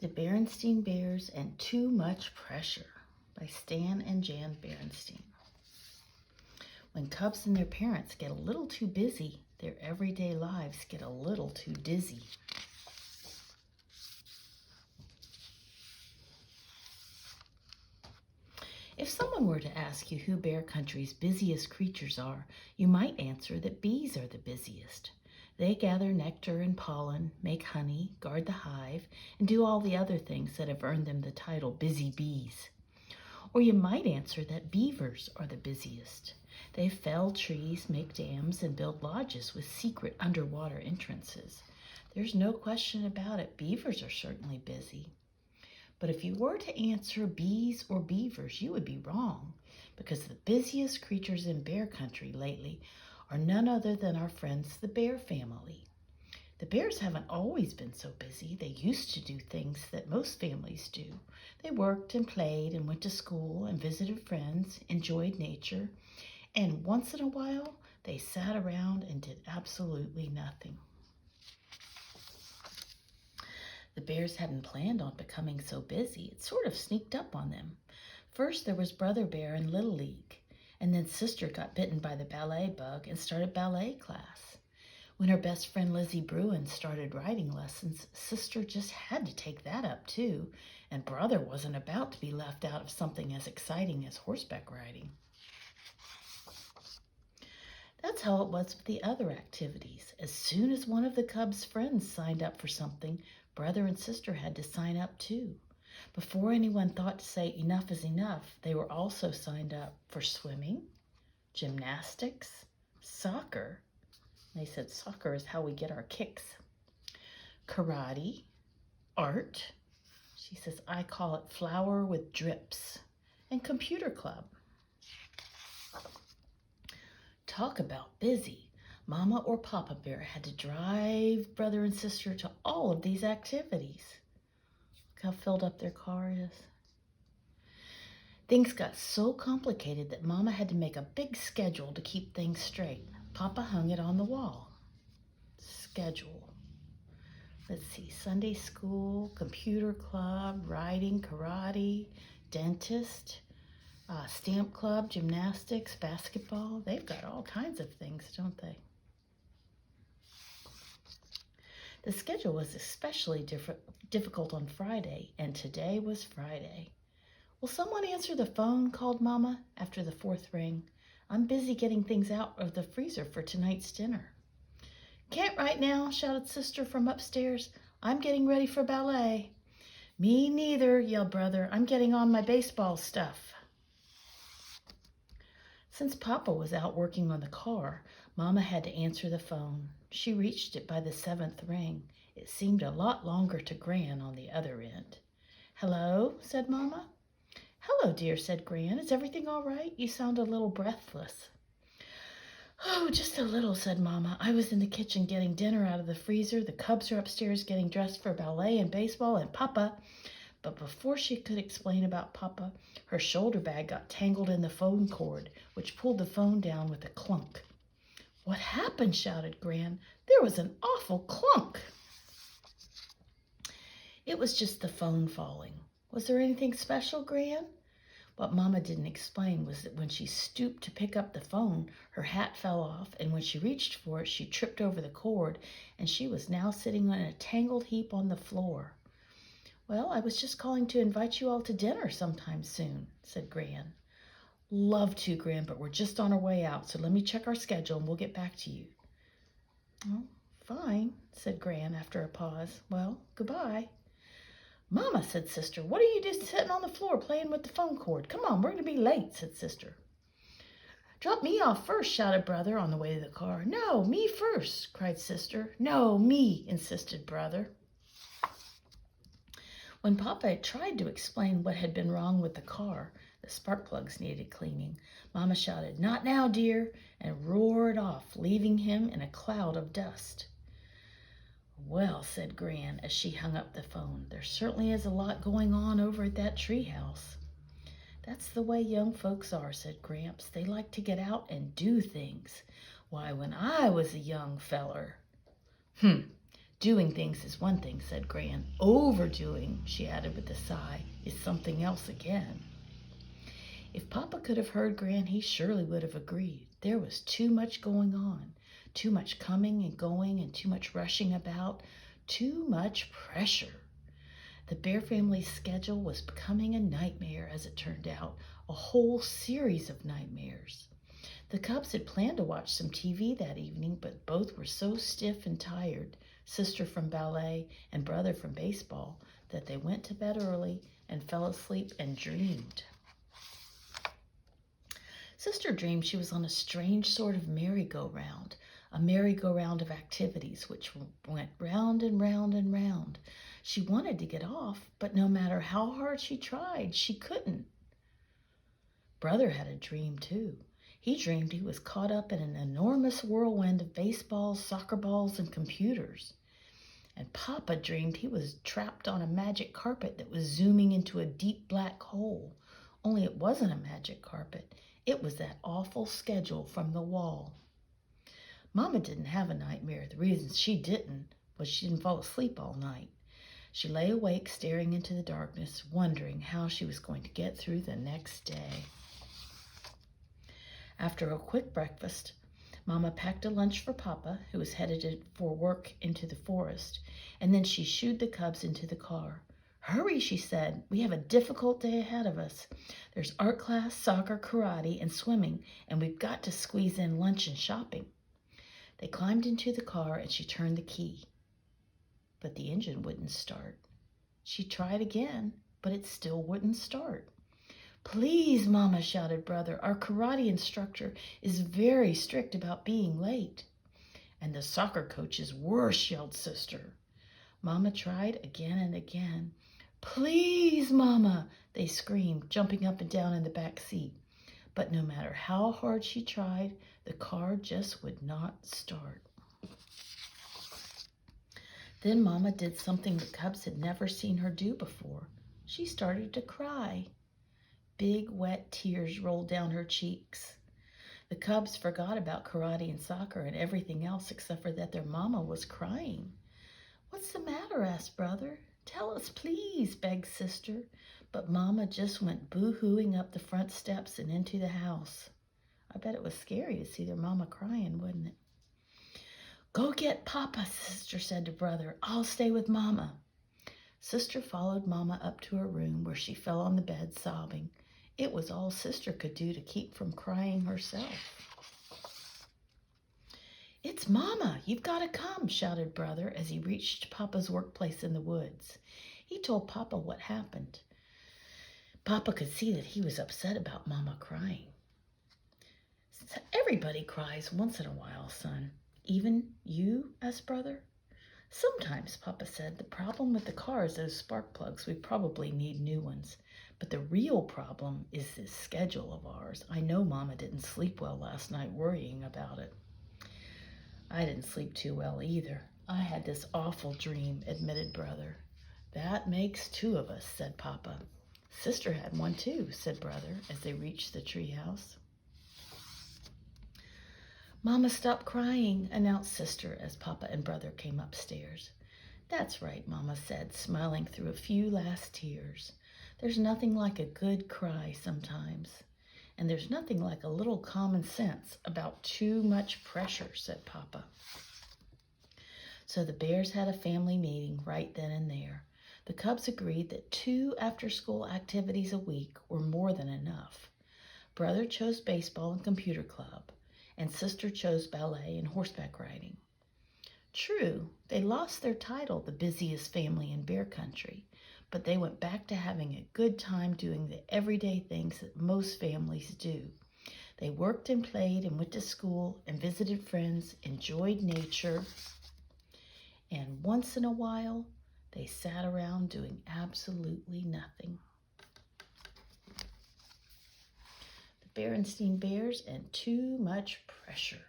The Berenstain Bears and Too Much Pressure by Stan and Jan Berenstain. When cubs and their parents get a little too busy, their everyday lives get a little too dizzy. If someone were to ask you who Bear Country's busiest creatures are, you might answer that bees are the busiest. They gather nectar and pollen, make honey, guard the hive, and do all the other things that have earned them the title busy bees. Or you might answer that beavers are the busiest. They fell trees, make dams, and build lodges with secret underwater entrances. There's no question about it, beavers are certainly busy. But if you were to answer bees or beavers, you would be wrong, because the busiest creatures in Bear Country lately are none other than our friends, the bear family. The bears haven't always been so busy. They used to do things that most families do. They worked and played and went to school and visited friends, enjoyed nature, and once in a while, they sat around and did absolutely nothing. The bears hadn't planned on becoming so busy. It sort of sneaked up on them. First, there was Brother Bear in Little League, and then Sister got bitten by the ballet bug and started ballet class. When her best friend Lizzie Bruin started riding lessons, Sister just had to take that up too, and Brother wasn't about to be left out of something as exciting as horseback riding. That's how it was with the other activities. As soon as one of the cubs' friends signed up for something, Brother and Sister had to sign up too. Before anyone thought to say enough is enough, they were also signed up for swimming, gymnastics, soccer. They said soccer is how we get our kicks. Karate, art. She says, I call it flower with drips. And computer club. Talk about busy. Mama or Papa Bear had to drive Brother and Sister to all of these activities. Look how filled up their car is. Things got so complicated that Mama had to make a big schedule to keep things straight. Papa hung it on the wall. Schedule. Let's see, Sunday school, computer club, riding, karate, dentist, stamp club, gymnastics, basketball. They've got all kinds of things, don't they? The schedule was especially difficult on Friday, and today was Friday. Will someone answer the phone? Called Mama after the fourth ring. I'm busy getting things out of the freezer for tonight's dinner. Can't right now, shouted Sister from upstairs. I'm getting ready for ballet. Me neither, yelled Brother. I'm getting on my baseball stuff. Since Papa was out working on the car, Mama had to answer the phone. She reached it by the seventh ring. It seemed a lot longer to Gran on the other end. Hello, said Mama. Hello, dear, said Gran. Is everything all right? You sound a little breathless. Oh, just a little, said Mama. I was in the kitchen getting dinner out of the freezer. The cubs are upstairs getting dressed for ballet and baseball, and Papa... But before she could explain about Papa, her shoulder bag got tangled in the phone cord, which pulled the phone down with a clunk. What happened? Shouted Gran. There was an awful clunk. It was just the phone falling. Was there anything special, Gran? What Mama didn't explain was that when she stooped to pick up the phone, her hat fell off, and when she reached for it, she tripped over the cord, and she was now sitting on a tangled heap on the floor. Well, I was just calling to invite you all to dinner sometime soon, said Gran. Love to, Gran, but we're just on our way out, so let me check our schedule and we'll get back to you. Oh, fine, said Gran after a pause. Well, goodbye. Mama, said Sister, what are you just sitting on the floor playing with the phone cord? Come on, we're going to be late, said Sister. Drop me off first, shouted Brother on the way to the car. No, me first, cried Sister. No, me, insisted Brother. When Papa had tried to explain what had been wrong with the car, the spark plugs needed cleaning, Mama shouted, Not now, dear, and roared off, leaving him in a cloud of dust. Well, said Gran as she hung up the phone, there certainly is a lot going on over at that treehouse. That's the way young folks are, said Gramps. They like to get out and do things. Why, when I was a young feller... Doing things is one thing, said Gran. Overdoing, she added with a sigh, is something else again. If Papa could have heard Gran, he surely would have agreed. There was too much going on, too much coming and going, and too much rushing about, too much pressure. The Bear family's schedule was becoming a nightmare, as it turned out, a whole series of nightmares. The Cubs had planned to watch some TV that evening, but both were so stiff and tired, sister from ballet and brother from baseball, that they went to bed early and fell asleep and dreamed. Sister dreamed she was on a strange sort of merry-go-round, a merry-go-round of activities which went round and round and round. She wanted to get off, but no matter how hard she tried, she couldn't. Brother had a dream, too. He dreamed he was caught up in an enormous whirlwind of baseballs, soccer balls, and computers. And Papa dreamed he was trapped on a magic carpet that was zooming into a deep black hole. Only it wasn't a magic carpet. It was that awful schedule from the wall. Mama didn't have a nightmare. The reason she didn't was she didn't fall asleep all night. She lay awake staring into the darkness, wondering how she was going to get through the next day. After a quick breakfast, Mama packed a lunch for Papa, who was headed for work into the forest, and then she shooed the Cubs into the car. Hurry, she said. We have a difficult day ahead of us. There's art class, soccer, karate, and swimming, and we've got to squeeze in lunch and shopping. They climbed into the car, and she turned the key. But the engine wouldn't start. She tried again, but it still wouldn't start. Please, Mama, shouted Brother. Our karate instructor is very strict about being late. And the soccer coach is worse, yelled Sister. Mama tried again and again. Please, Mama, they screamed, jumping up and down in the back seat. But no matter how hard she tried, the car just would not start. Then Mama did something the Cubs had never seen her do before. She started to cry. Big, wet tears rolled down her cheeks. The Cubs forgot about karate and soccer and everything else except for that their Mama was crying. What's the matter? Asked Brother. Tell us, please, begged Sister. But Mama just went boo-hooing up the front steps and into the house. I bet it was scary to see their Mama crying, wouldn't it? Go get Papa, Sister said to Brother. I'll stay with Mama. Sister followed Mama up to her room where she fell on the bed sobbing. It was all Sister could do to keep from crying herself. It's Mama, you've got to come, shouted Brother as he reached Papa's workplace in the woods. He told Papa what happened. Papa could see that he was upset about Mama crying. Everybody cries once in a while, son. Even you? Asked Brother. Sometimes, Papa said. The problem with the car is those spark plugs. We probably need new ones. But the real problem is this schedule of ours. I know Mama didn't sleep well last night worrying about it. I didn't sleep too well either. I had this awful dream, admitted Brother. That makes two of us, said Papa. Sister had one too, said Brother as they reached the treehouse. Mama, stop crying, announced Sister as Papa and Brother came upstairs. That's right, Mama said, smiling through a few last tears. There's nothing like a good cry sometimes. And there's nothing like a little common sense about too much pressure, said Papa. So the Bears had a family meeting right then and there. The Cubs agreed that 2 after-school activities a week were more than enough. Brother chose baseball and computer club, and Sister chose ballet and horseback riding. True, they lost their title, the busiest family in Bear Country, but they went back to having a good time doing the everyday things that most families do. They worked and played and went to school and visited friends, enjoyed nature, and once in a while, they sat around doing absolutely nothing. The Berenstain Bears and too much pressure.